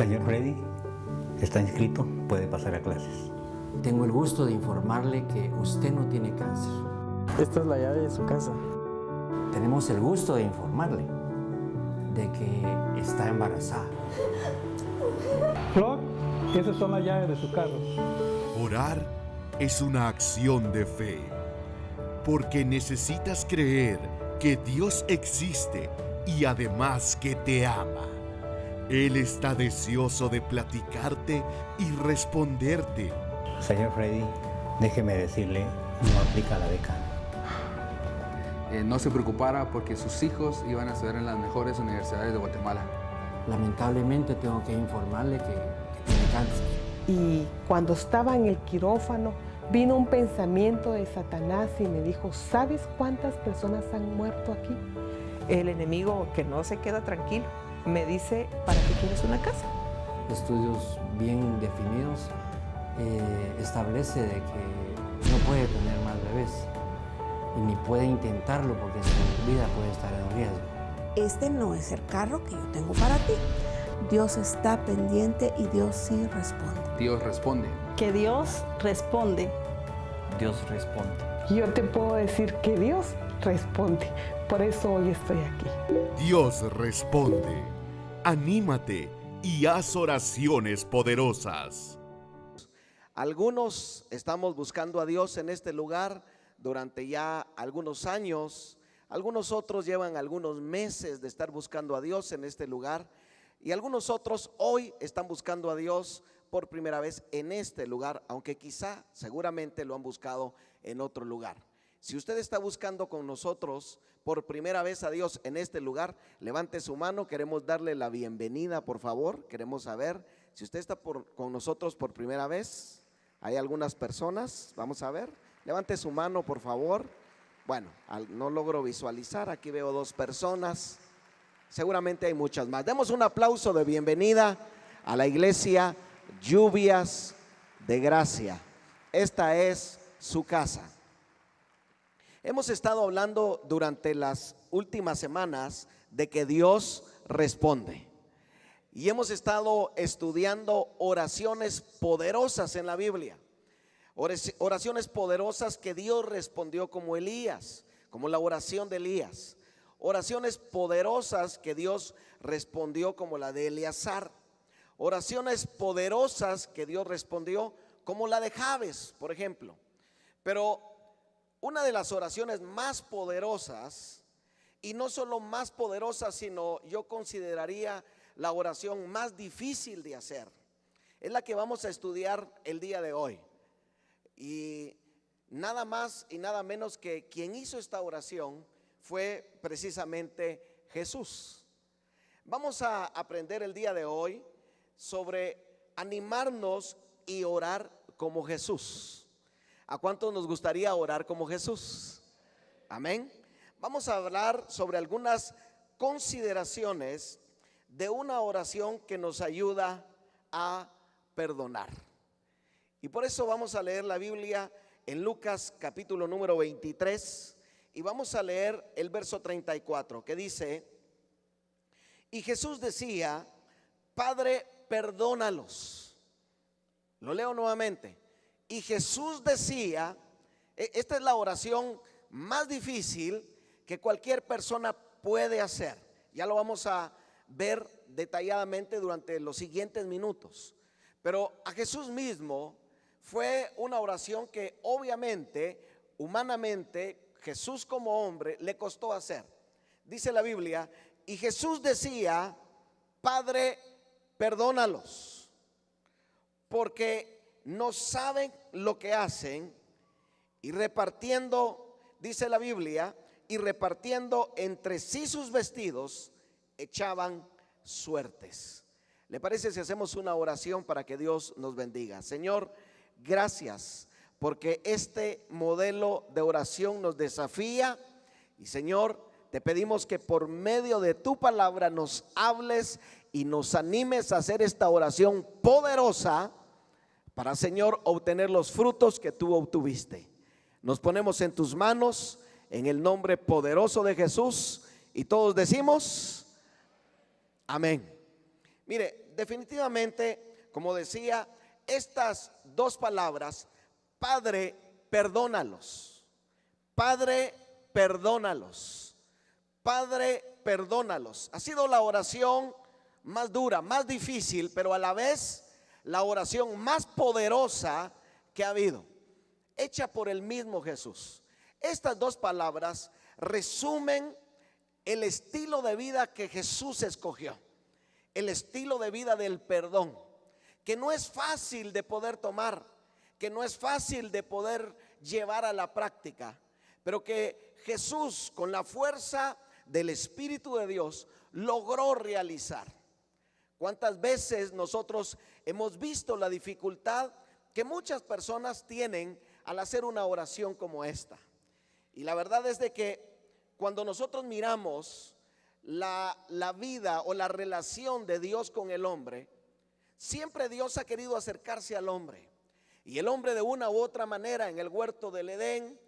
Señor Freddy, está inscrito, puede pasar a clases. Tengo el gusto de informarle que usted no tiene cáncer. Esta es la llave de su casa. Tenemos el gusto de informarle de que está embarazada. Flor, esas son las llaves de su carro. Orar es una acción de fe, porque necesitas creer que Dios existe y además que te ama. Él está deseoso de platicarte y responderte. Señor Freddy, déjeme decirle, no aplica la beca. No se preocupara porque sus hijos iban a estudiar en las mejores universidades de Guatemala. Lamentablemente tengo que informarle que tiene cáncer. Y cuando estaba en el quirófano, vino un pensamiento de Satanás y me dijo, ¿sabes cuántas personas han muerto aquí? El enemigo, que no se queda tranquilo, me dice, ¿para qué quieres una casa? Estudios bien definidos establece de que no puede tener más bebés y ni puede intentarlo porque su vida puede estar en riesgo. Este no es el carro que yo tengo para ti. Dios está pendiente y Dios sí responde. Dios responde. Que Dios responde. Dios responde. Yo te puedo decir que Dios responde. Por eso hoy estoy aquí. Dios responde. Anímate y haz oraciones poderosas. Algunos estamos buscando a Dios en este lugar durante ya algunos años. Algunos otros llevan algunos meses de estar buscando a Dios en este lugar. Y algunos otros hoy están buscando a Dios por primera vez en este lugar, aunque quizá seguramente lo han buscado en otro lugar. Si usted está buscando con nosotros por primera vez a Dios en este lugar, levante su mano, queremos darle la bienvenida, por favor. Queremos saber si usted está con nosotros por primera vez. Hay algunas personas, vamos a ver, levante su mano, por favor. Bueno, no logro visualizar, aquí veo 2 personas, seguramente hay muchas más. Demos un aplauso de bienvenida a la iglesia Lluvias de Gracia. Esta es su casa. Hemos estado hablando durante las últimas semanas de que Dios responde. Y hemos estado estudiando oraciones poderosas en la Biblia. Oraciones poderosas que Dios respondió como Elías, como la oración de Elías. Oraciones poderosas que Dios respondió como la de Eleazar. Oraciones poderosas que Dios respondió como la de Jabes, por ejemplo. Pero una de las oraciones más poderosas, y no solo más poderosas, sino yo consideraría la oración más difícil de hacer, es la que vamos a estudiar el día de hoy. Y nada más y nada menos que quien hizo esta oración fue precisamente Jesús. Vamos a aprender el día de hoy sobre animarnos y orar como Jesús. ¿A cuántos nos gustaría orar como Jesús? Amén. Vamos a hablar sobre algunas consideraciones de una oración que nos ayuda a perdonar. Y por eso vamos a leer la Biblia en Lucas capítulo número 23 y vamos a leer el verso 34 que dice: y Jesús decía, Padre, perdónalos. Lo leo nuevamente. Y Jesús decía, esta es la oración más difícil que cualquier persona puede hacer. Ya lo vamos a ver detalladamente durante los siguientes minutos. Pero a Jesús mismo fue una oración que obviamente, humanamente, Jesús como hombre le costó hacer. Dice la Biblia, y Jesús decía, Padre, perdónalos, porque no saben lo que hacen. Y repartiendo, dice la Biblia, y repartiendo entre sí sus vestidos, echaban suertes. ¿Le parece si hacemos una oración para que Dios nos bendiga? Señor, gracias porque este modelo de oración nos desafía. Y Señor, te pedimos que por medio de tu palabra nos hables y nos animes a hacer esta oración poderosa para, Señor, obtener los frutos que tú obtuviste. Nos ponemos en tus manos en el nombre poderoso de Jesús y todos decimos amén. Mire, definitivamente, como decía, estas dos palabras, Padre, perdónalos. Padre, perdónalos. Padre, perdónalos. Ha sido la oración más dura, más difícil, pero a la vez la oración más poderosa que ha habido, hecha por el mismo Jesús. Estas dos palabras resumen el estilo de vida que Jesús escogió, el estilo de vida del perdón, que no es fácil de poder tomar, que no es fácil de poder llevar a la práctica, pero que Jesús, con la fuerza del Espíritu de Dios, logró realizar. ¿Cuántas veces nosotros hemos visto la dificultad que muchas personas tienen al hacer una oración como esta? Y la verdad es de que cuando nosotros miramos la vida o la relación de Dios con el hombre, siempre Dios ha querido acercarse al hombre. Y el hombre, de una u otra manera, en el huerto del Edén,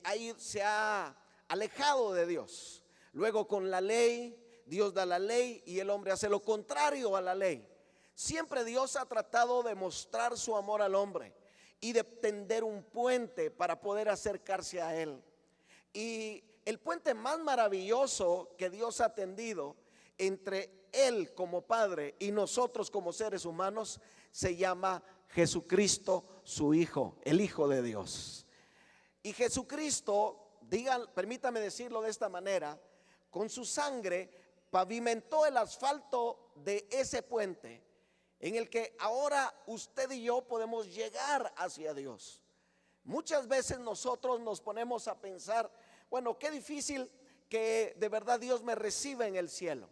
ahí se ha alejado de Dios. Luego, con la ley, Dios da la ley y el hombre hace lo contrario a la ley. Siempre Dios ha tratado de mostrar su amor al hombre y de tender un puente para poder acercarse a él. Y el puente más maravilloso que Dios ha tendido entre él como Padre y nosotros como seres humanos se llama Jesucristo, su Hijo, el Hijo de Dios. Y Jesucristo, permítame decirlo de esta manera, con su sangre pavimentó el asfalto de ese puente en el que ahora usted y yo podemos llegar hacia Dios. Muchas veces nosotros nos ponemos a pensar, bueno, qué difícil que de verdad Dios me reciba en el cielo.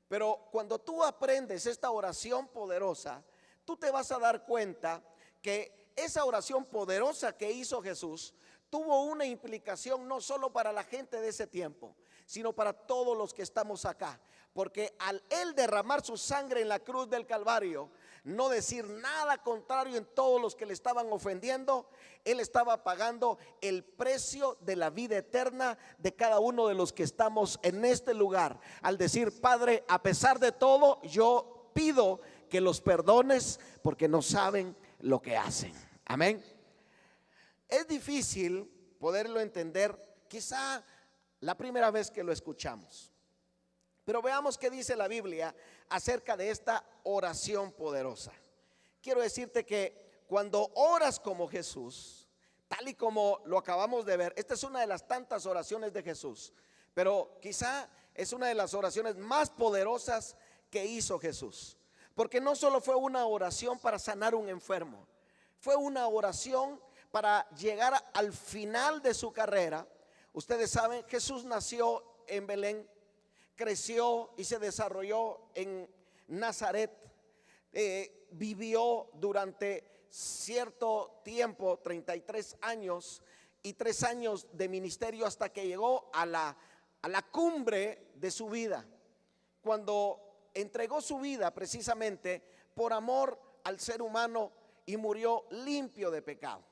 Pero cuando tú aprendes esta oración poderosa, tú te vas a dar cuenta que esa oración poderosa que hizo Jesús tuvo una implicación no solo para la gente de ese tiempo, sino para todos los que estamos acá. Porque al él derramar su sangre en la cruz del Calvario, no decir nada contrario en todos los que le estaban ofendiendo, él estaba pagando el precio de la vida eterna de cada uno de los que estamos en este lugar. Al decir: Padre, a pesar de todo, yo pido que los perdones porque no saben lo que hacen. Amén. Es difícil poderlo entender, quizá la primera vez que lo escuchamos. Pero veamos qué dice la Biblia acerca de esta oración poderosa. Quiero decirte que cuando oras como Jesús, tal y como lo acabamos de ver, esta es una de las tantas oraciones de Jesús, pero quizá es una de las oraciones más poderosas que hizo Jesús. Porque no solo fue una oración para sanar un enfermo, fue una oración para llegar al final de su carrera. Ustedes saben, Jesús nació en Belén, creció y se desarrolló en Nazaret, vivió durante cierto tiempo, 33 años y 3 años de ministerio, hasta que llegó a la cumbre de su vida, cuando entregó su vida precisamente por amor al ser humano y murió limpio de pecado.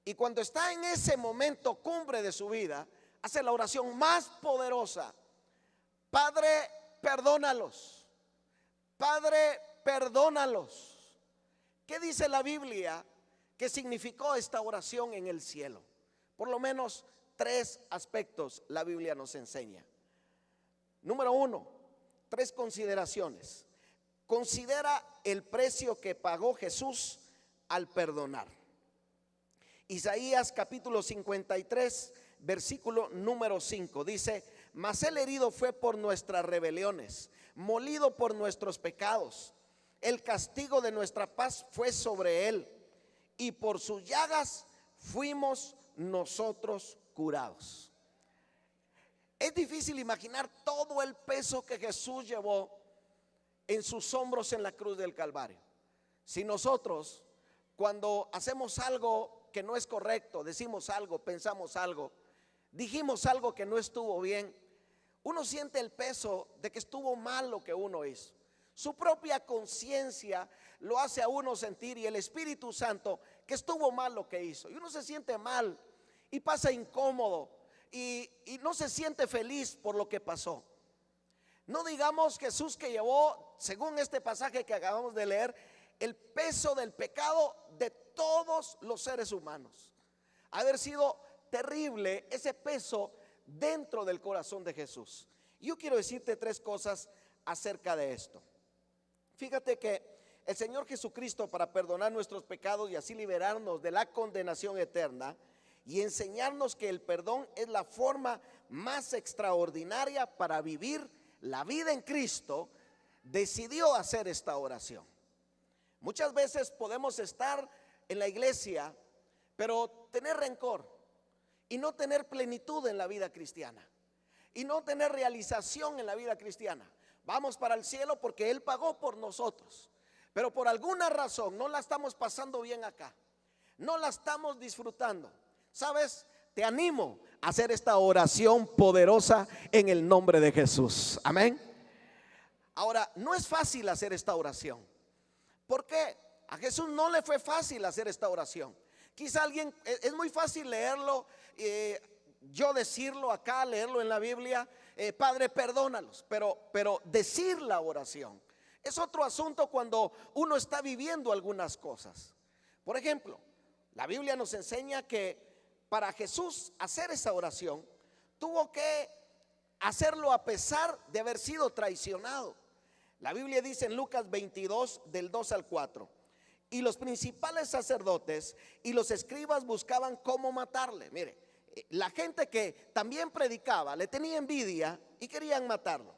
Y cuando está en ese momento cumbre de su vida, hace la oración más poderosa: Padre, perdónalos. Padre, perdónalos. ¿Qué dice la Biblia que significó esta oración en el cielo? Por lo menos 3 aspectos la Biblia nos enseña. Número 1, 3 consideraciones. Considera el precio que pagó Jesús al perdonar. Isaías capítulo 53, versículo número 5 dice: mas el herido fue por nuestras rebeliones, molido por nuestros pecados. El castigo de nuestra paz fue sobre él, y por sus llagas fuimos nosotros curados. Es difícil imaginar todo el peso que Jesús llevó en sus hombros en la cruz del Calvario. Si nosotros, cuando hacemos algo que no es correcto, decimos algo, pensamos algo, dijimos algo que no estuvo bien, uno siente el peso de que estuvo mal lo que uno hizo. Su propia conciencia lo hace a uno sentir, y el Espíritu Santo, que estuvo mal lo que hizo. Y uno se siente mal y pasa incómodo y no se siente feliz por lo que pasó. No digamos Jesús que llevó, según este pasaje que acabamos de leer, el peso del pecado de todos los seres humanos. Haber sido terrible ese peso dentro del corazón de Jesús. Yo quiero decirte tres cosas acerca de esto. Fíjate que el Señor Jesucristo, para perdonar nuestros pecados y así liberarnos de la condenación eterna y enseñarnos que el perdón es la forma más extraordinaria para vivir la vida en Cristo, decidió hacer esta oración. Muchas veces podemos estar en la iglesia, pero tener rencor y no tener plenitud en la vida cristiana y no tener realización en la vida cristiana. Vamos para el cielo porque Él pagó por nosotros, pero por alguna razón no la estamos pasando bien acá, no la estamos disfrutando. ¿Sabes? Te animo a hacer esta oración poderosa en el nombre de Jesús. Amén. Ahora, no es fácil hacer esta oración. ¿Por qué? A Jesús no le fue fácil hacer esta oración. Quizá alguien, es muy fácil leerlo, yo decirlo acá, leerlo en la Biblia, Padre, perdónalos, pero decir la oración es otro asunto cuando uno está viviendo algunas cosas. Por ejemplo, la Biblia nos enseña que para Jesús hacer esa oración, tuvo que hacerlo a pesar de haber sido traicionado. La Biblia dice en Lucas 22, del 2 al 4, y los principales sacerdotes y los escribas buscaban cómo matarle. Mire, la gente que también predicaba le tenía envidia y querían matarlo.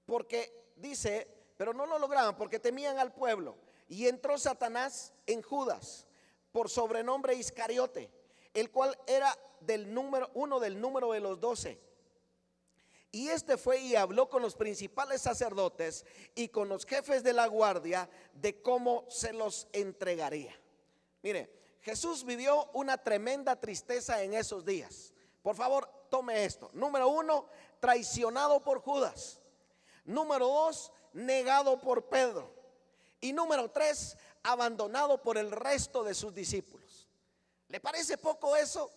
Porque dice, pero no lo lograban porque temían al pueblo. Y entró Satanás en Judas, por sobrenombre Iscariote, el cual era uno del número de los 12. Y este fue y habló con los principales sacerdotes y con los jefes de la guardia de cómo se los entregaría. Mire, Jesús vivió una tremenda tristeza en esos días. Por favor, tome esto. Número 1, traicionado por Judas. Número 2, negado por Pedro. Y número 3, abandonado por el resto de sus discípulos. ¿Le parece poco eso?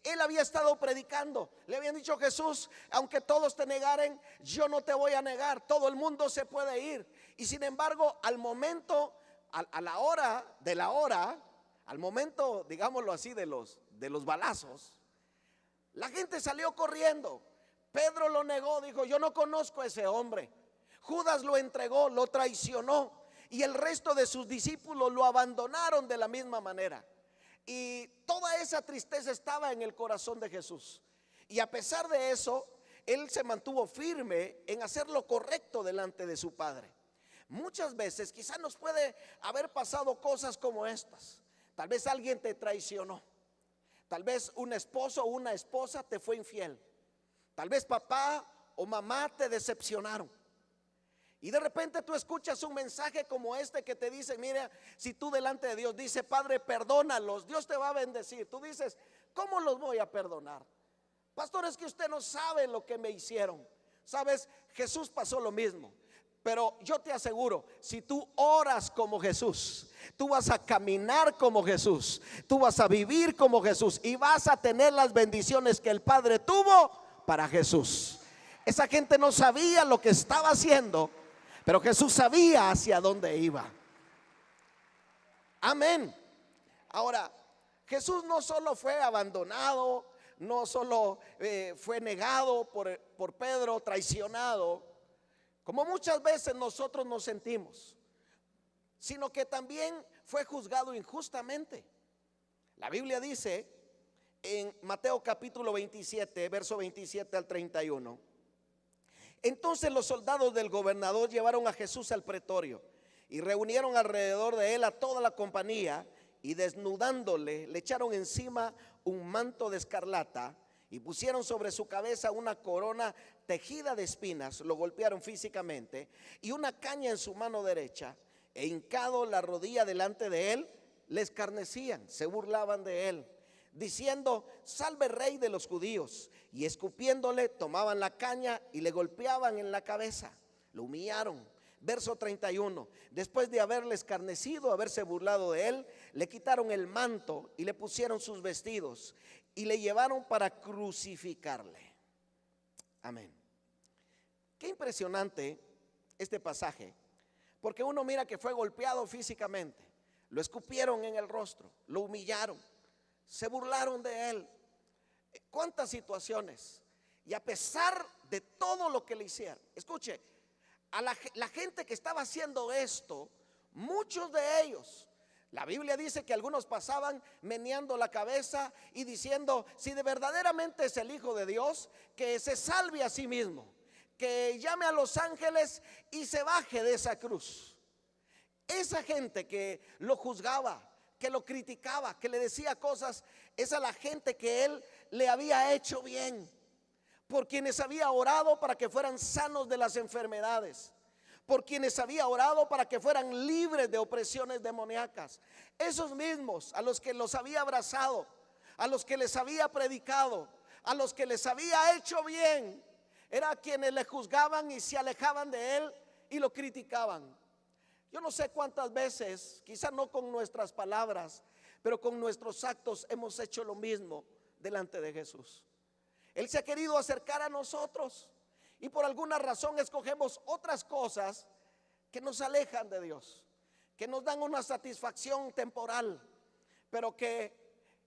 Él había estado predicando, le habían dicho: Jesús, aunque todos te negaren, yo no te voy a negar, todo el mundo se puede ir. Y sin embargo, al momento, a la hora de la hora, al momento, digámoslo así, de los balazos, la gente salió corriendo. Pedro lo negó, dijo: yo no conozco a ese hombre. Judas lo entregó, lo traicionó, y el resto de sus discípulos lo abandonaron de la misma manera. Y toda esa tristeza estaba en el corazón de Jesús. Y a pesar de eso, Él se mantuvo firme en hacer lo correcto delante de su Padre. Muchas veces quizás nos puede haber pasado cosas como estas. Tal vez alguien te traicionó. Tal vez un esposo o una esposa te fue infiel. Tal vez papá o mamá te decepcionaron. Y de repente tú escuchas un mensaje como este que te dice: mira, si tú delante de Dios dices: Padre, perdónalos, Dios te va a bendecir. Tú dices: ¿cómo los voy a perdonar? Pastor, es que usted no sabe lo que me hicieron. Sabes, Jesús pasó lo mismo. Pero yo te aseguro, si tú oras como Jesús, tú vas a caminar como Jesús, tú vas a vivir como Jesús y vas a tener las bendiciones que el Padre tuvo para Jesús. Esa gente no sabía lo que estaba haciendo, pero Jesús sabía hacia dónde iba. Amén. Ahora, Jesús no solo fue abandonado, no solo fue negado por Pedro, traicionado, como muchas veces nosotros nos sentimos, sino que también fue juzgado injustamente. La Biblia dice en Mateo capítulo 27, verso 27 al 31: entonces los soldados del gobernador llevaron a Jesús al pretorio y reunieron alrededor de él a toda la compañía, y desnudándole le echaron encima un manto de escarlata y pusieron sobre su cabeza una corona tejida de espinas. Lo golpearon físicamente y una caña en su mano derecha, e hincado la rodilla delante de él, le escarnecían, se burlaban de él, diciendo: salve, rey de los judíos. Y escupiéndole tomaban la caña y le golpeaban en la cabeza, lo humillaron. Verso 31: después de haberle escarnecido, haberse burlado de él, le quitaron el manto y le pusieron sus vestidos y le llevaron para crucificarle. Amén. Qué impresionante este pasaje, porque uno mira que fue golpeado físicamente, lo escupieron en el rostro, lo humillaron, se burlaron de él. ¿Cuántas situaciones? Y a pesar de todo lo que le hicieron, escuche, a la gente que estaba haciendo esto, muchos de ellos, la Biblia dice que algunos pasaban meneando la cabeza y diciendo: si de verdaderamente es el Hijo de Dios, que se salve a sí mismo, que llame a los ángeles y se baje de esa cruz. Esa gente que lo juzgaba, que lo criticaba, que le decía cosas, esa es la gente que él le había hecho bien, por quienes había orado para que fueran sanos de las enfermedades, por quienes había orado para que fueran libres de opresiones demoníacas. Esos mismos a los que los había abrazado, a los que les había predicado, a los que les había hecho bien, era quienes le juzgaban y se alejaban de él y lo criticaban. Yo no sé cuántas veces, quizá no con nuestras palabras, pero con nuestros actos hemos hecho lo mismo delante de Jesús. Él se ha querido acercar a nosotros y por alguna razón escogemos otras cosas que nos alejan de Dios, que nos dan una satisfacción temporal, pero que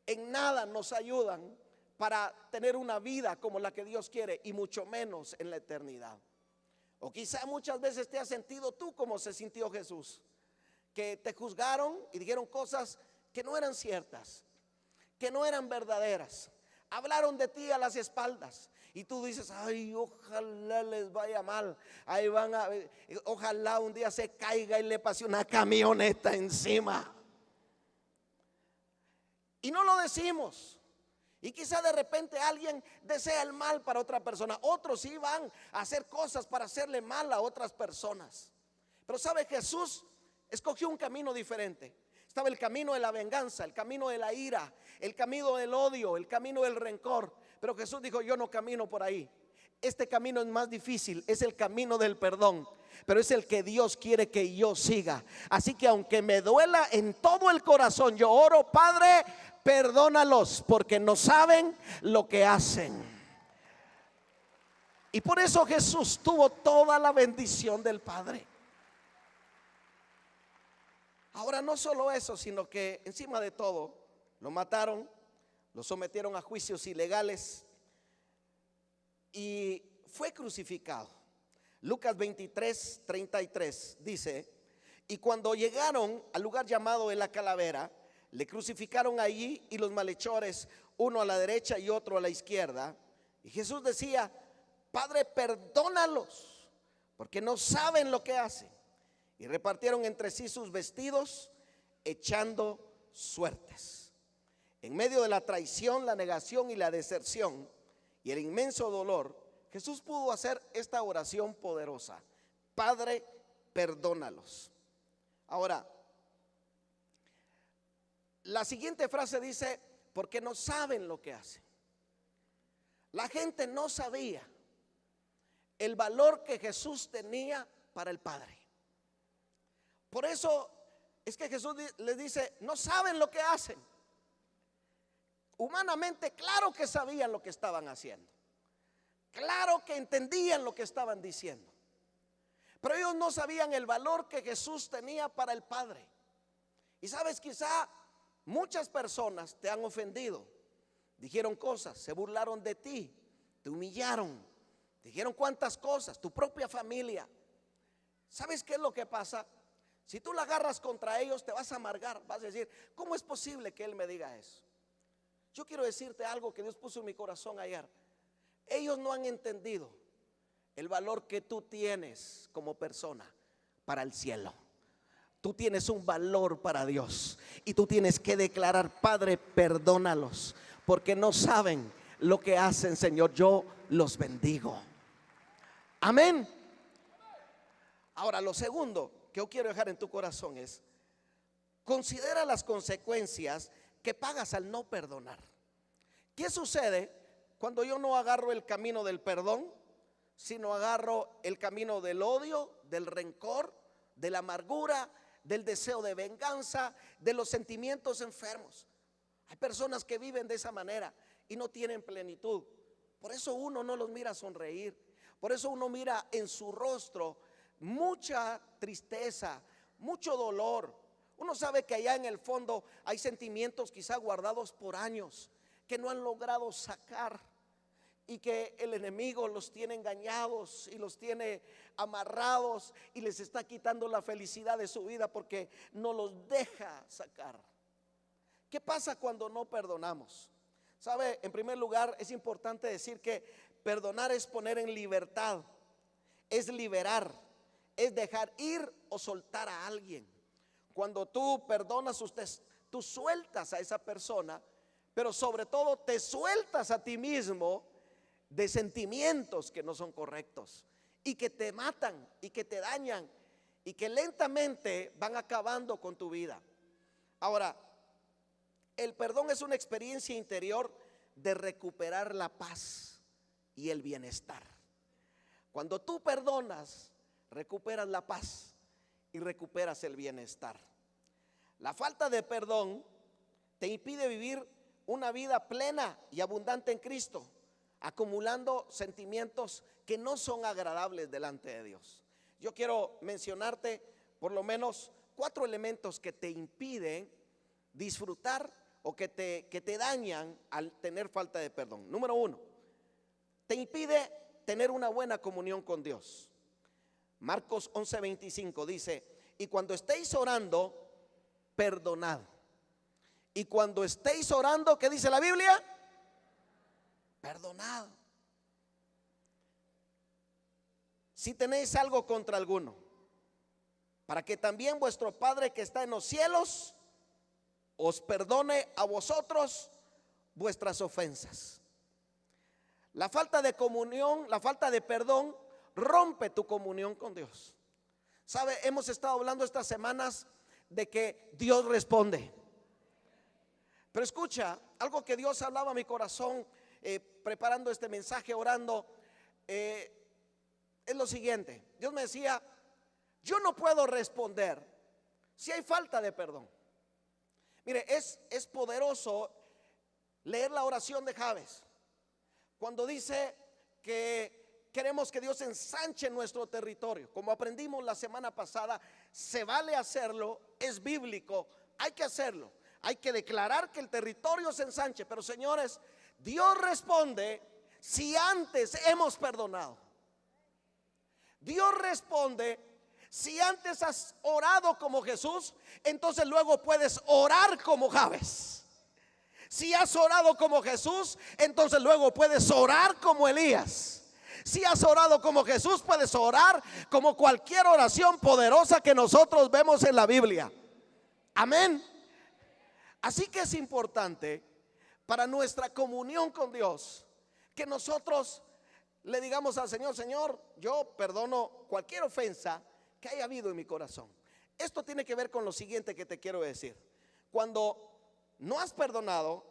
en nada nos ayudan para tener una vida como la que Dios quiere, y mucho menos en la eternidad. O quizá muchas veces te has sentido tú como se sintió Jesús, que te juzgaron y dijeron cosas que no eran ciertas, que no eran verdaderas. Hablaron de ti a las espaldas y tú dices: ay, ojalá les vaya mal, ahí van a, ojalá un día se caiga y le pase una camioneta encima. Y no lo decimos. Y quizá de repente alguien desea el mal para otra persona. Otros sí van a hacer cosas para hacerle mal a otras personas. Pero sabe, Jesús escogió un camino diferente. Estaba el camino de la venganza, el camino de la ira, el camino del odio, el camino del rencor. Pero Jesús dijo: yo no camino por ahí. Este camino es más difícil, es el camino del perdón, pero es el que Dios quiere que yo siga. Así que aunque me duela en todo el corazón, yo oro: Padre, perdónalos, porque no saben lo que hacen. Y por eso Jesús tuvo toda la bendición del Padre. Ahora, no solo eso, sino que encima de todo lo mataron, lo sometieron a juicios ilegales y fue crucificado. Lucas 23:33 dice: y cuando llegaron al lugar llamado de la calavera, le crucificaron allí, y los malhechores, uno a la derecha y otro a la izquierda. Y Jesús decía: Padre, perdónalos, porque no saben lo que hacen. Y repartieron entre sí sus vestidos, echando suertes. En medio de la traición, la negación y la deserción y el inmenso dolor, Jesús pudo hacer esta oración poderosa: Padre, perdónalos. Ahora, la siguiente frase dice: porque no saben lo que hacen. La gente no sabía el valor que Jesús tenía para el Padre. Por eso es que Jesús les dice: no saben lo que hacen. Humanamente, claro que sabían lo que estaban haciendo, claro que entendían lo que estaban diciendo, pero ellos no sabían el valor que Jesús tenía para el Padre. Y sabes, quizá muchas personas te han ofendido, dijeron cosas, se burlaron de ti, te humillaron, dijeron cuantas cosas, tu propia familia. ¿Sabes qué es lo que pasa? Si tú la agarras contra ellos, te vas a amargar, vas a decir: ¿cómo es posible que él me diga eso? Yo quiero decirte algo que Dios puso en mi corazón ayer. Ellos no han entendido el valor que tú tienes como persona para el cielo. Tú tienes un valor para Dios y tú tienes que declarar: Padre, perdónalos, porque no saben lo que hacen, Señor. Yo los bendigo. Amén. Ahora, lo segundo que yo quiero dejar en tu corazón es: considera las consecuencias que pagas al no perdonar. ¿Qué sucede cuando yo no agarro el camino del perdón, sino agarro el camino del odio, del rencor, de la amargura, del deseo de venganza, de los sentimientos enfermos? Hay personas que viven de esa manera y no tienen plenitud. Por eso uno no los mira sonreír, Por eso uno mira en su rostro mucha tristeza, mucho dolor. Uno sabe que allá en el fondo hay sentimientos quizá guardados por años que no han logrado sacar, y que el enemigo los tiene engañados y los tiene amarrados y les está quitando la felicidad de su vida porque no los deja sacar. ¿Qué pasa cuando no perdonamos? ¿Sabe? En primer lugar, es importante decir que perdonar es poner en libertad, es liberar, es dejar ir o soltar a alguien. Cuando tú perdonas, tú sueltas a esa persona, pero sobre todo te sueltas a ti mismo de sentimientos que no son correctos y que te matan y que te dañan y que lentamente van acabando con tu vida. Ahora, el perdón es una experiencia interior de recuperar la paz y el bienestar. Cuando tú perdonas, recuperas la paz y recuperas el bienestar. La falta de perdón te impide vivir una vida plena y abundante en Cristo, acumulando sentimientos que no son agradables delante de Dios. Yo quiero mencionarte por lo menos 4 elementos que te impiden disfrutar o que te dañan al tener falta de perdón. Número 1, te impide tener una buena comunión con Dios. Marcos 11:25 dice: y cuando estéis orando, perdonad. Y cuando estéis orando, ¿qué dice la Biblia? Perdonad. Si tenéis algo contra alguno, para que también vuestro Padre que está en los cielos os perdone a vosotros vuestras ofensas. La falta de comunión, la falta de perdón rompe tu comunión con Dios. ¿Sabe? Hemos estado hablando estas semanas de que Dios responde. Pero escucha, algo que Dios hablaba a mi corazón preparando este mensaje, orando, es lo siguiente. Dios me decía: yo no puedo responder si hay falta de perdón. Mire, es poderoso leer la oración de Jabes, cuando dice que queremos que Dios ensanche nuestro territorio. Como aprendimos la semana pasada, se vale hacerlo, es bíblico, hay que hacerlo. Hay que declarar que el territorio se ensanche. Pero señores, Dios responde si antes hemos perdonado. Dios responde si antes has orado como Jesús, entonces luego puedes orar como Jabes. Si has orado como Jesús, entonces luego puedes orar como Elías. Si has orado como Jesús, puedes orar como cualquier oración poderosa que nosotros vemos en la Biblia. Amén. Así que es importante para nuestra comunión con Dios que nosotros le digamos al Señor: Señor, yo perdono cualquier ofensa que haya habido en mi corazón. Esto tiene que ver con lo siguiente que te quiero decir. Cuando no has perdonado,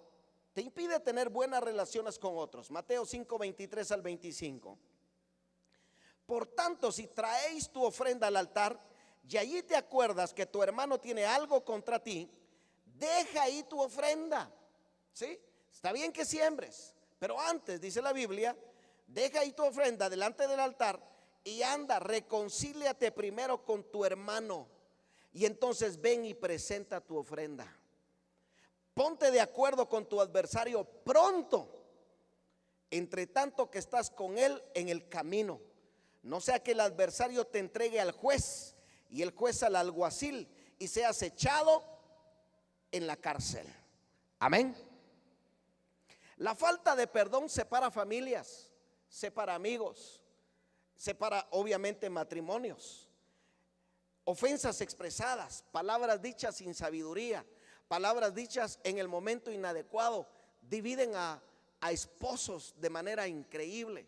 te impide tener buenas relaciones con otros. Mateo 5:23 al 25. Por tanto, si traéis tu ofrenda al altar y allí te acuerdas que tu hermano tiene algo contra ti, deja ahí tu ofrenda. ¿Sí? Está bien que siembres, pero antes, dice la Biblia, deja ahí tu ofrenda delante del altar y anda, reconcíliate primero con tu hermano y entonces ven y presenta tu ofrenda. Ponte de acuerdo con tu adversario pronto, entre tanto que estás con él en el camino. No sea que el adversario te entregue al juez y el juez al alguacil y seas echado en la cárcel. Amén. La falta de perdón separa familias, separa amigos, separa obviamente matrimonios. Ofensas expresadas, palabras dichas sin sabiduría, palabras dichas en el momento inadecuado, dividen a esposos de manera increíble,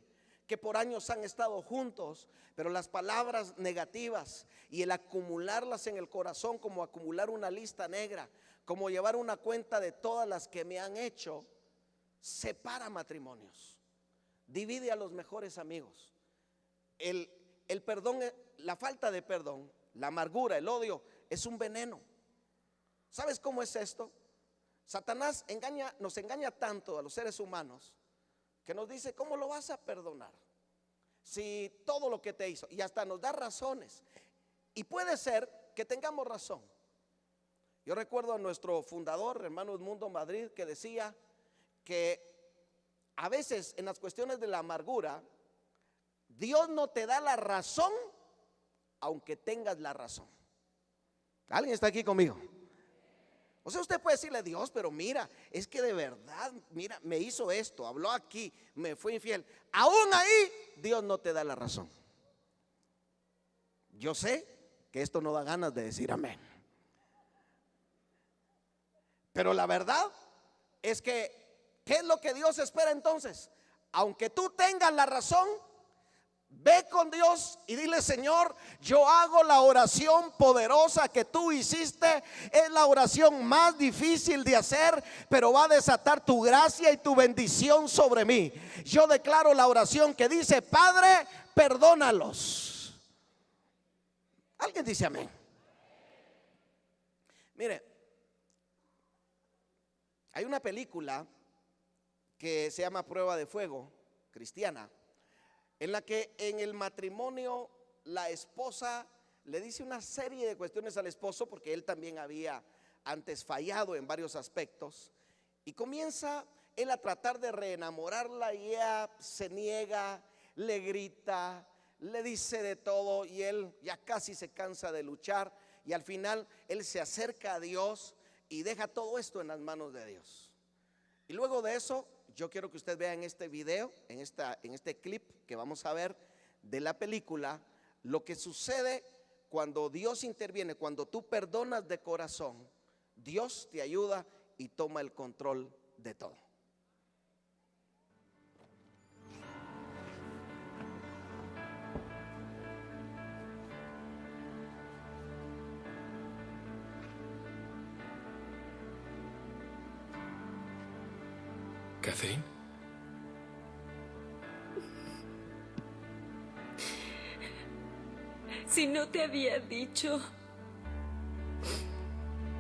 que por años han estado juntos, pero las palabras negativas y el acumularlas en el corazón, como acumular una lista negra, como llevar una cuenta de todas las que me han hecho, separa matrimonios, divide a los mejores amigos. El perdón, la falta de perdón, la amargura, el odio, es un veneno. ¿Sabes cómo es esto? Satanás nos engaña tanto a los seres humanos que nos dice: ¿cómo lo vas a perdonar si todo lo que te hizo, y hasta nos da razones. Y puede ser que tengamos razón. Yo recuerdo a nuestro fundador, hermano Edmundo Madrid, que decía que a veces en las cuestiones de la amargura, Dios no te da la razón aunque tengas la razón. ¿Alguien está aquí conmigo? O sea, usted puede decirle a Dios, pero mira, es que de verdad, mira, me hizo esto, habló aquí, me fue infiel. Aún ahí, Dios no te da la razón. Yo sé que esto no da ganas de decir amén. Pero la verdad es que, ¿qué es lo que Dios espera entonces? Aunque tú tengas la razón, ve con Dios y dile: Señor, yo hago la oración poderosa que tú hiciste. Es la oración más difícil de hacer, pero va a desatar tu gracia y tu bendición sobre mí. Yo declaro la oración que dice: Padre, perdónalos. ¿Alguien dice amén? Mire, hay una película que se llama Prueba de Fuego, cristiana, en la que en el matrimonio la esposa le dice una serie de cuestiones al esposo, porque él también había antes fallado en varios aspectos, y comienza él a tratar de reenamorarla y ella se niega, le grita, le dice de todo, y él ya casi se cansa de luchar, y al final él se acerca a Dios y deja todo esto en las manos de Dios. Y luego de eso, yo quiero que usted vea en este video, en este clip que vamos a ver de la película, lo que sucede cuando Dios interviene. Cuando tú perdonas de corazón, Dios te ayuda y toma el control de todo. Catherine. Si no te había dicho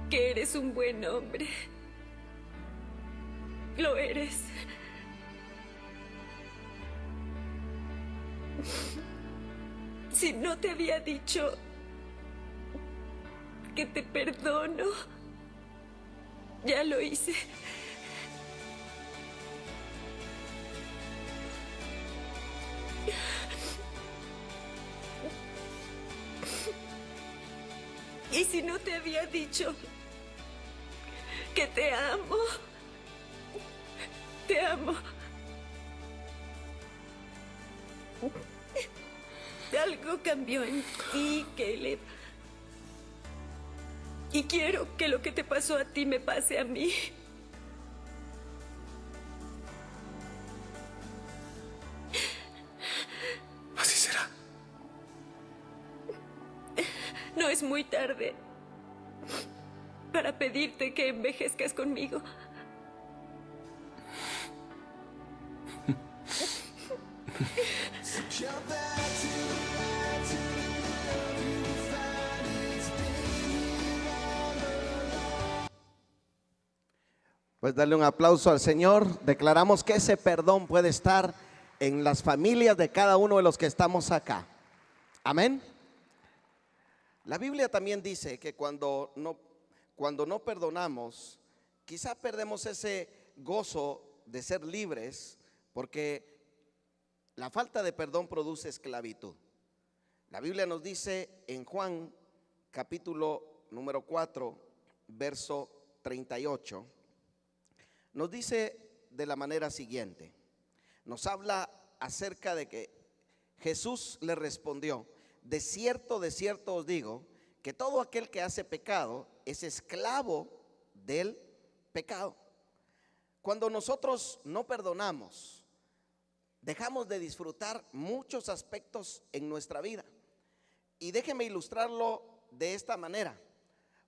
que eres un buen hombre, lo eres. Si no te había dicho que te perdono, ya lo hice. Y si no te había dicho que te amo, te amo. Algo cambió en ti, Caleb. Y quiero que lo que te pasó a ti me pase a mí. Así será. No es muy tarde para pedirte que envejezcas conmigo. Pues darle un aplauso al Señor. Declaramos que ese perdón puede estar en las familias de cada uno de los que estamos acá. Amén. La Biblia también dice que cuando no perdonamos, quizá perdemos ese gozo de ser libres, porque la falta de perdón produce esclavitud. La Biblia nos dice en Juan capítulo número 4, verso 38, nos dice de la manera siguiente. Nos habla acerca de que Jesús le respondió: de cierto os digo, que todo aquel que hace pecado es esclavo del pecado. Cuando nosotros no perdonamos, dejamos de disfrutar muchos aspectos en nuestra vida. Y déjeme ilustrarlo de esta manera.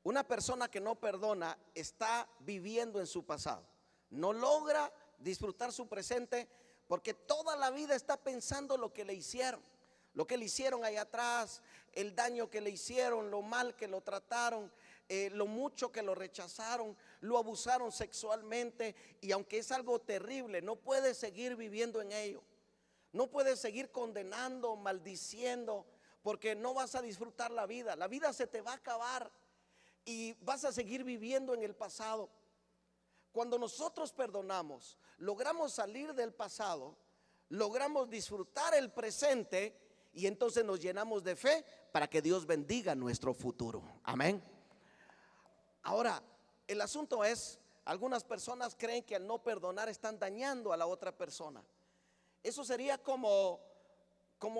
Una persona que no perdona está viviendo en su pasado. No logra disfrutar su presente porque toda la vida está pensando lo que le hicieron. Lo que le hicieron allá atrás, el daño que le hicieron, lo mal que lo trataron, lo mucho que lo rechazaron, lo abusaron sexualmente, y aunque es algo terrible, no puede seguir viviendo en ello. No puedes seguir condenando, maldiciendo, porque no vas a disfrutar la vida. La vida se te va a acabar y vas a seguir viviendo en el pasado. Cuando nosotros perdonamos, logramos salir del pasado, logramos disfrutar el presente y entonces nos llenamos de fe para que Dios bendiga nuestro futuro. Amén. Ahora, el asunto es, algunas personas creen que al no perdonar están dañando a la otra persona. Eso sería como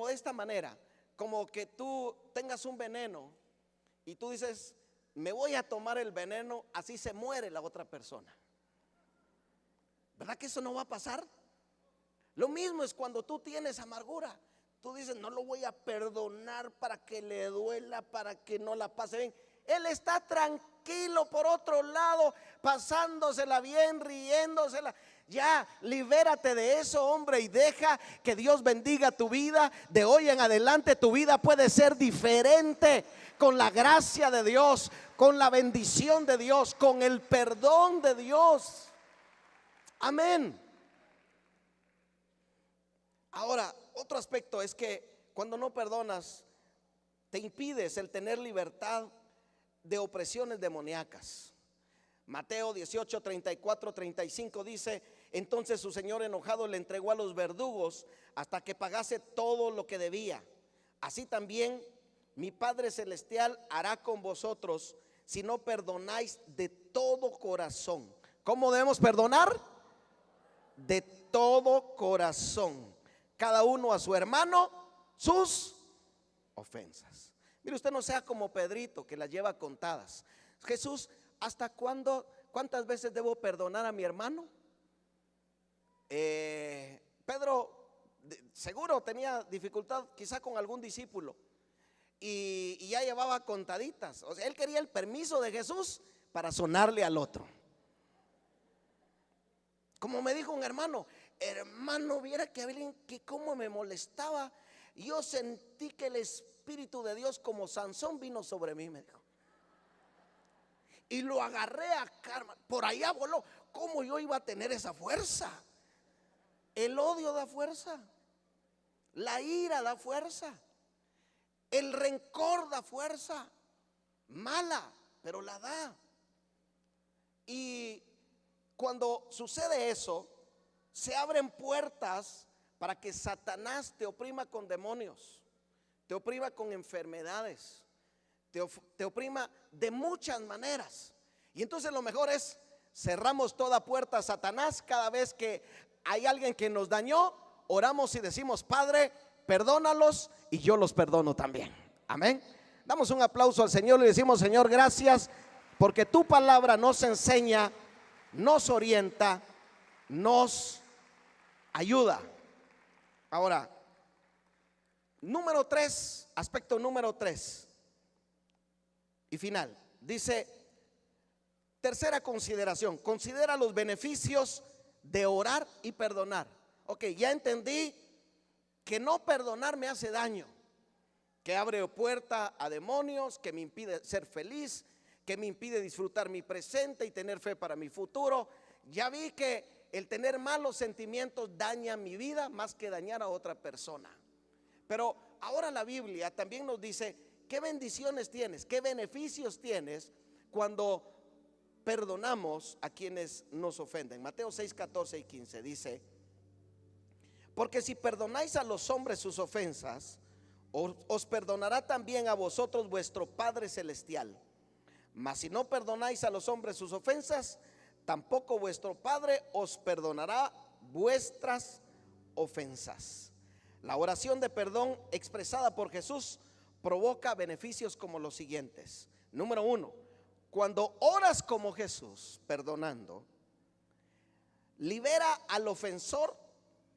de esta manera, como que tú tengas un veneno y tú dices, me voy a tomar el veneno, así se muere la otra persona. ¿Verdad que eso no va a pasar? Lo mismo es cuando tú tienes amargura. Tú dices, no lo voy a perdonar para que le duela, para que no la pase bien. Él está tranquilo por otro lado, pasándosela bien, riéndosela. Ya, libérate de eso, hombre, y deja que Dios bendiga tu vida. De hoy en adelante tu vida puede ser diferente con la gracia de Dios, con la bendición de Dios, con el perdón de Dios. Amén. Ahora, otro aspecto es que cuando no perdonas, te impides el tener libertad de opresiones demoníacas. Mateo 18, 34, 35 dice: entonces su señor enojado le entregó a los verdugos hasta que pagase todo lo que debía. Así también mi Padre Celestial hará con vosotros si no perdonáis de todo corazón. ¿Cómo debemos perdonar? De todo corazón, cada uno a su hermano sus ofensas. Mire, usted no sea como Pedrito, que las lleva contadas. Jesús, ¿hasta cuándo? ¿Cuántas veces debo perdonar a mi hermano? Pedro seguro tenía dificultad quizá con algún discípulo y ya llevaba contaditas. O sea, él quería el permiso de Jesús para sonarle al otro. Como me dijo un hermano, viera que cómo me molestaba. Yo sentí que el Espíritu de Dios como Sansón vino sobre mí, me dijo. Y lo agarré a Carmen, por allá voló. ¿Cómo yo iba a tener esa fuerza? El odio da fuerza, la ira da fuerza, el rencor da fuerza, mala, pero la da. Y cuando sucede eso, se abren puertas para que Satanás te oprima con demonios, te oprima con enfermedades, te oprima de muchas maneras. Y entonces lo mejor es cerramos toda puerta a Satanás. Cada vez que hay alguien que nos dañó, oramos y decimos: Padre, perdónalos y yo los perdono también. Amén. Damos un aplauso al Señor y decimos: Señor, gracias porque tu palabra nos enseña, nos orienta, nos ayuda. Ahora, número 3, aspecto número 3 y final. Dice, tercera consideración: considera los beneficios de orar y perdonar. Ok, ya entendí que no perdonar me hace daño, que abre puerta a demonios, que me impide ser feliz, que me impide disfrutar mi presente y tener fe para mi futuro. Ya vi que el tener malos sentimientos daña mi vida más que dañar a otra persona. Pero ahora la Biblia también nos dice qué bendiciones tienes, qué beneficios tienes cuando perdonamos a quienes nos ofenden. Mateo 6, 14 y 15 dice: porque si perdonáis a los hombres sus ofensas, os perdonará también a vosotros vuestro Padre Celestial. Mas si no perdonáis a los hombres sus ofensas, tampoco vuestro Padre os perdonará vuestras ofensas. La oración de perdón expresada por Jesús provoca beneficios como los siguientes. Número 1, cuando oras como Jesús, perdonando, libera al ofensor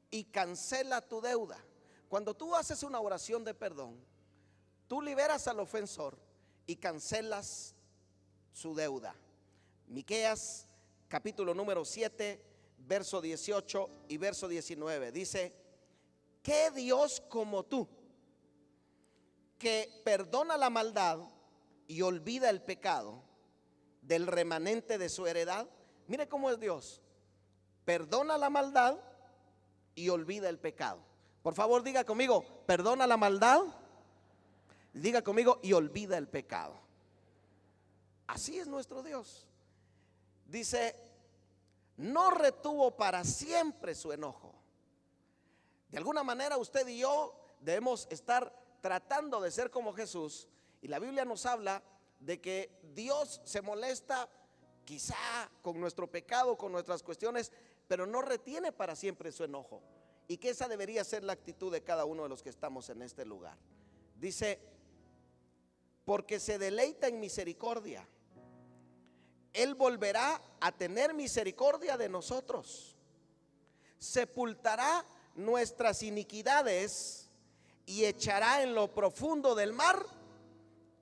y cancela tu deuda. Cuando tú haces una oración de perdón, tú liberas al ofensor y cancelas su deuda. Miqueas capítulo número 7, verso 18 y verso 19 dice: ¿qué Dios como tú, que perdona la maldad y olvida el pecado del remanente de su heredad? Mire cómo es Dios: perdona la maldad y olvida el pecado. Por favor, diga conmigo, perdona la maldad. Diga conmigo, y olvida el pecado. Así es nuestro Dios. Dice, no retuvo para siempre su enojo. De alguna manera usted y yo debemos estar tratando de ser como Jesús. Y la Biblia nos habla de que Dios se molesta quizá con nuestro pecado, con nuestras cuestiones, pero no retiene para siempre su enojo. Y que esa debería ser la actitud de cada uno de los que estamos en este lugar. Dice, porque se deleita en misericordia, Él volverá a tener misericordia de nosotros, sepultará nuestras iniquidades y echará en lo profundo del mar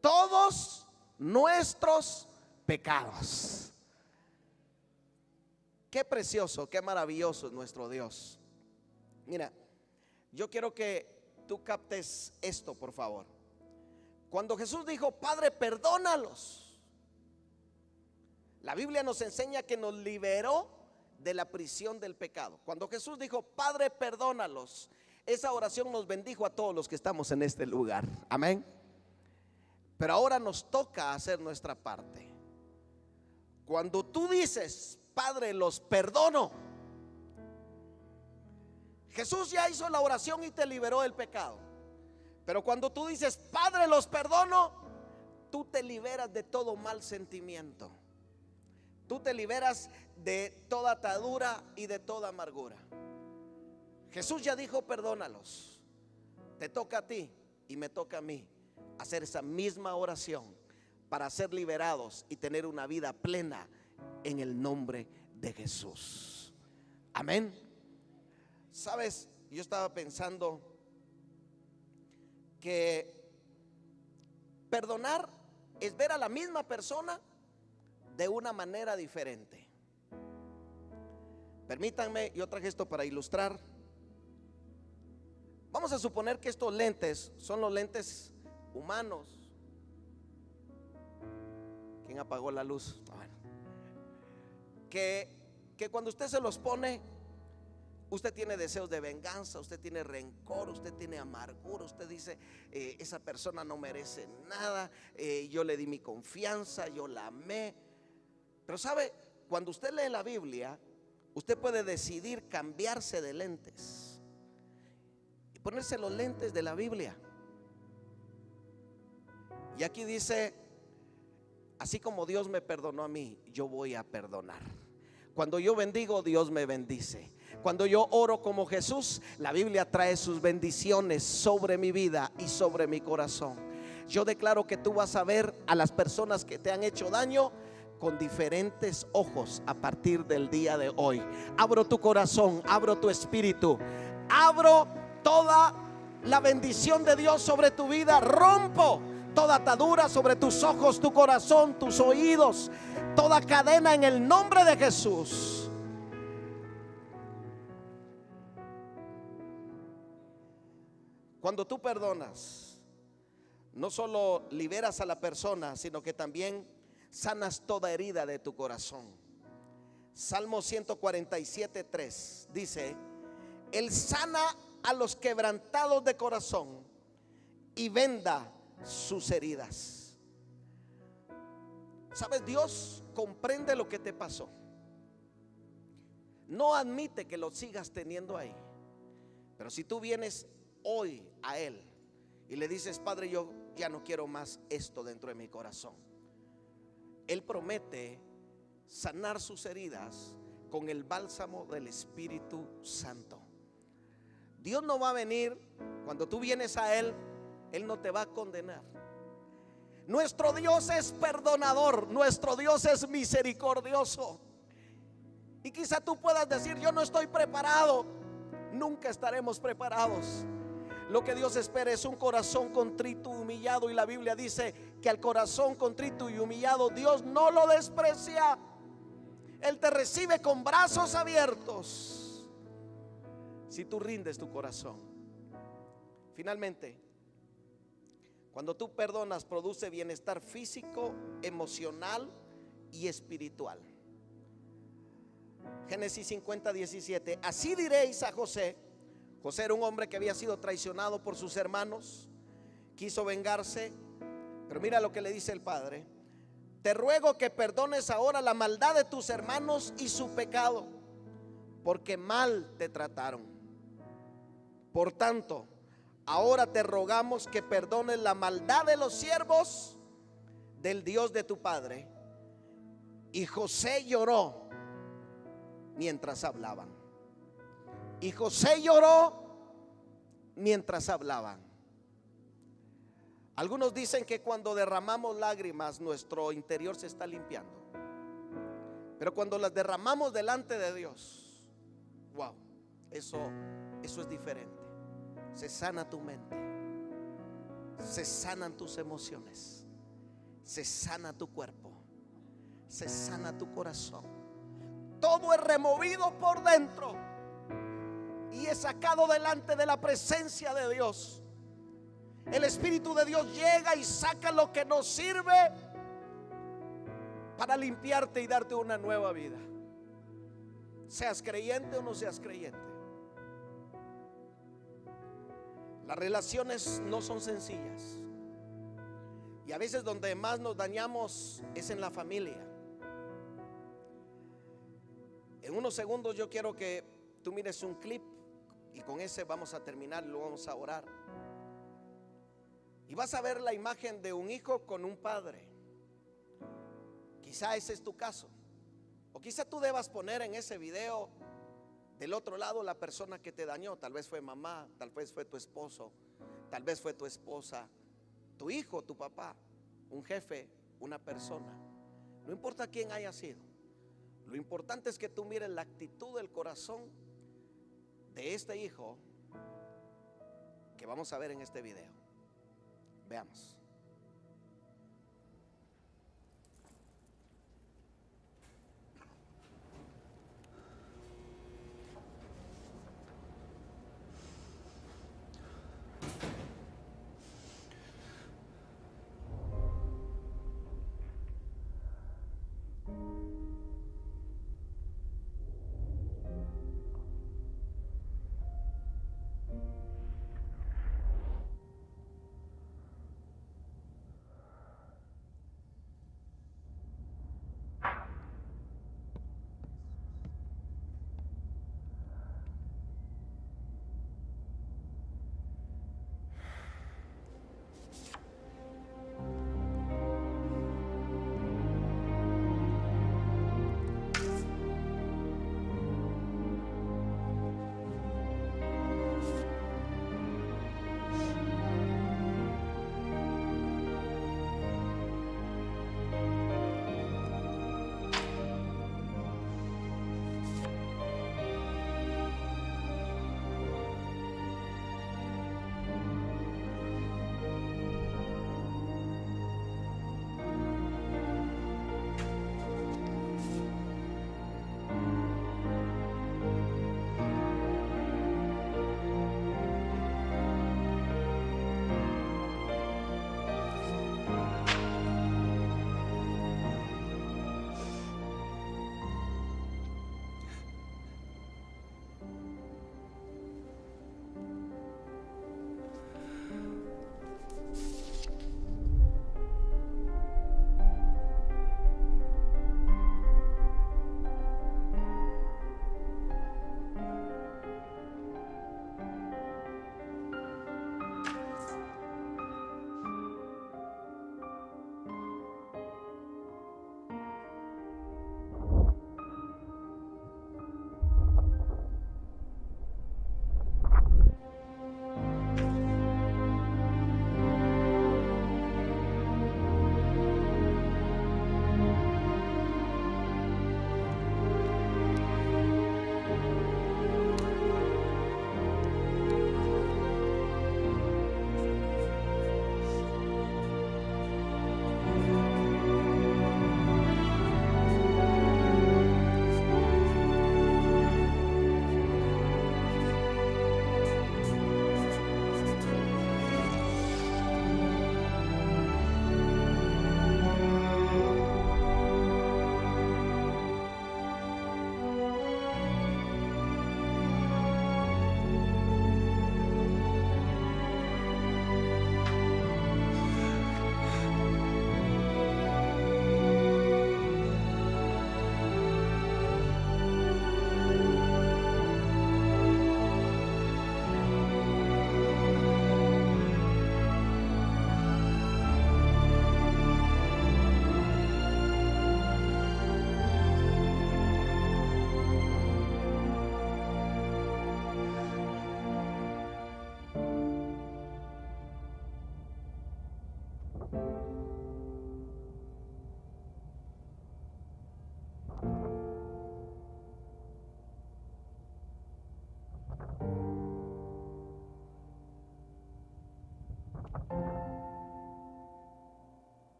todos nuestros pecados. Qué precioso, qué maravilloso es nuestro Dios. Mira, yo quiero que tú captes esto, por favor. Cuando Jesús dijo, Padre, perdónalos, la Biblia nos enseña que nos liberó de la prisión del pecado. Cuando Jesús dijo, Padre, perdónalos, esa oración nos bendijo a todos los que estamos en este lugar. Amén. Pero ahora nos toca hacer nuestra parte. Cuando tú dices, Padre, los perdono, Jesús ya hizo la oración y te liberó del pecado. Pero cuando tú dices, Padre, los perdono, tú te liberas de todo mal sentimiento. Tú te liberas de toda atadura y de toda amargura. Jesús ya dijo, perdónalos. Te toca a ti y me toca a mí hacer esa misma oración para ser liberados y tener una vida plena en el nombre de Jesús. Amén. Sabes, yo estaba pensando que perdonar es ver a la misma persona de una manera diferente. Permítanme, yo traje esto para ilustrar. Vamos a suponer que estos lentes son los lentes humanos. ¿Quién apagó la luz? Bueno, que cuando usted se los pone, usted tiene deseos de venganza, usted tiene rencor, usted tiene amargura, usted dice, esa persona no merece nada, yo le di mi confianza, yo la amé. Pero sabe, cuando usted lee la Biblia, usted puede decidir cambiarse de lentes y ponerse los lentes de la Biblia. Y aquí dice, así como Dios me perdonó a mí, yo voy a perdonar. Cuando yo bendigo, Dios me bendice. Cuando yo oro como Jesús, la Biblia trae sus bendiciones sobre mi vida y sobre mi corazón. Yo declaro que tú vas a ver a las personas que te han hecho daño con diferentes ojos a partir del día de hoy. Abro tu corazón, abro tu espíritu, abro toda la bendición de Dios sobre tu vida. Rompo toda atadura sobre tus ojos, tu corazón, tus oídos, toda cadena en el nombre de Jesús. Cuando tú perdonas, no solo liberas a la persona, sino que también sanas toda herida de tu corazón. Salmo 147:3 dice, Él sana a los quebrantados de corazón y venda sus heridas. ¿Sabes? Dios comprende lo que te pasó. No admite que lo sigas teniendo ahí. Pero si tú vienes hoy a Él y le dices, Padre, yo ya no quiero más esto dentro de mi corazón, Él promete sanar sus heridas con el bálsamo del Espíritu Santo. Dios no va a venir, cuando tú vienes a Él, Él no te va a condenar. Nuestro Dios es perdonador, nuestro Dios es misericordioso. Y quizá tú puedas decir, yo no estoy preparado. Nunca estaremos preparados. Lo que Dios espera es un corazón contrito, humillado. Y la Biblia dice que al corazón contrito y humillado Dios no lo desprecia. Él te recibe con brazos abiertos si tú rindes tu corazón. Finalmente, cuando tú perdonas, produce bienestar físico, emocional y espiritual. Génesis 50:17. Así diréis a José: José era un hombre que había sido traicionado por sus hermanos, quiso vengarse, pero mira lo que le dice el padre: te ruego que perdones ahora la maldad de tus hermanos y su pecado, porque mal te trataron. Por tanto, ahora te rogamos que perdones la maldad de los siervos del Dios de tu padre. Y José lloró mientras hablaban. Y José lloró mientras hablaban. Algunos dicen que cuando derramamos lágrimas nuestro interior se está limpiando, pero cuando las derramamos delante de Dios, wow, eso es diferente. Se sana tu mente, se sanan tus emociones, se sana tu cuerpo, se sana tu corazón. Todo es removido por dentro y es sacado delante de la presencia de Dios. El Espíritu de Dios llega y saca lo que nos sirve para limpiarte y darte una nueva vida, seas creyente o no seas creyente. Las relaciones no son sencillas y a veces donde más nos dañamos es en la familia. En unos segundos yo quiero que tú mires un clip y con ese vamos a terminar, lo vamos a orar. Y vas a ver la imagen de un hijo con un padre. Quizá ese es tu caso, o quizá tú debas poner en ese video del otro lado la persona que te dañó. Tal vez fue mamá, tal vez fue tu esposo, tal vez fue tu esposa, tu hijo, tu papá, un jefe, una persona. No importa quién haya sido, lo importante es que tú mires la actitud del corazón de este hijo que vamos a ver en este video. Veamos.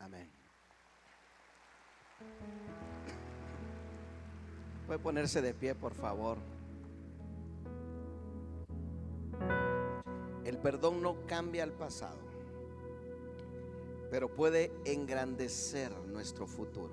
Amén. Puede ponerse de pie, por favor. El perdón no cambia el pasado, pero puede engrandecer nuestro futuro.